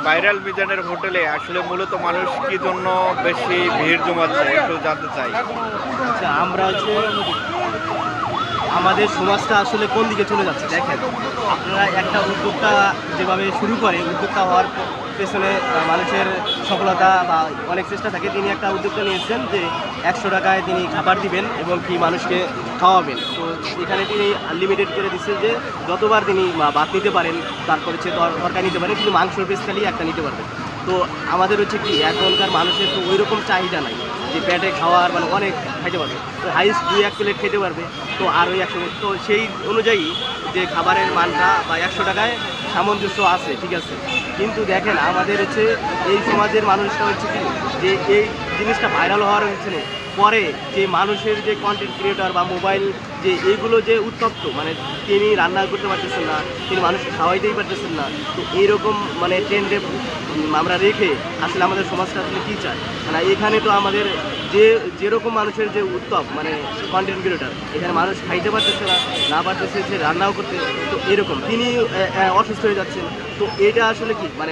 Viral মিজানের হোটেলে আসলে মূলত মানুষ কি জন্য বেশি ভিড় জমাচ্ছে একটু জানতে চাই। আচ্ছা, আমরা হচ্ছে আমাদের সমাজটা আসলে কোন দিকে চলে যাচ্ছে দেখেন। আপনারা একটা উদ্যোক্তা যেভাবে শুরু করে, উদ্যোক্তা হওয়ার পেছনে মানুষের সফলতা বা অনেক চেষ্টা থাকে। তিনি একটা উদ্যোক্তা নিয়েছেন যে 100 টাকায় তিনি খাবার দিবেন এবং কি মানুষকে খাওয়াবেন। তো এখানে তিনি আনলিমিটেড করে দিচ্ছেন যে যতবার তিনি ভাত নিতে পারেন, তারপরে হচ্ছে তরকারি নিতে পারেন, কিন্তু মাংসর পিস খালি একটা নিতে পারবেন। তো আমাদের হচ্ছে কি এখনকার মানুষের তো ওই রকম চাহিদা নাই যে পেটে খাওয়ার মানে অনেক খাইতে পারবে, তো হাইস্ট 2-1 প্লেট খেতে পারবে। তো আর ওই 100, তো সেই অনুযায়ী যে খাবারের মানটা বা 100 টাকায় সামঞ্জস্য আছে, ঠিক আছে। কিন্তু দেখেন আমাদের হচ্ছে এই সমাজের মানুষটা হচ্ছে কি যে এই জিনিসটা ভাইরাল হওয়ার হচ্ছে না পরে যে মানুষের যে কন্টেন্ট ক্রিয়েটর বা মোবাইল যে এইগুলো যে উত্তপ্ত, মানে তিনি রান্না করতে পারতেছেন না, তিনি মানুষকে খাওয়াইতেই পারতেছেন না। তো এইরকম মানে ট্রেন্ডে আমরা রেখে আসলে আমাদের সমাজটা আসলে কী চায়, মানে এখানে তো আমাদের যেরকম মানুষের যে উত্তপ মানে কন্টেন্ট ক্রিয়েটর, এখানে মানুষ খাইতে পারতেছে না পারতেছে যে রান্নাও করতে। তো এরকম তিনি অসুস্থ হয়ে যাচ্ছেন। তো এটা আসলে কি মানে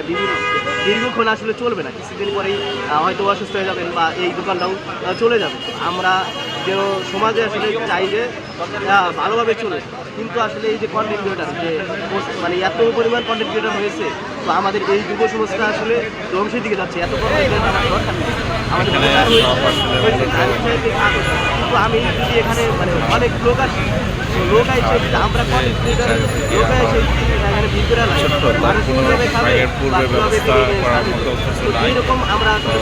দীর্ঘক্ষণ আসলে চলবে না, কিছুদিন পরেই হয়তো অসুস্থ হয়ে যাবেন বা এই দোকানটাও চলে যাবে। তো আমরা যেন সমাজে আসলে চাই যে ভালোভাবে চলে, কিন্তু আসলে এই যে কন্টেন্ট ক্রিয়েটার যে মানে এত পরিমাণ কন্টেন্ট ক্রিয়েটার হয়েছে, তো আমাদের এই যুব সমাজটা আসলে ধ্বংসের দিকে যাচ্ছে। এত কন্টেন্ট দরকার নেই আমাদের। কিন্তু আমি যদি এখানে মানে অনেক লোক আসি, লোক আসে আমরা কন্টেন্ট ক্রিয়েটার লোক আসে এখানে ভিতরে এইরকম আমরা আসলে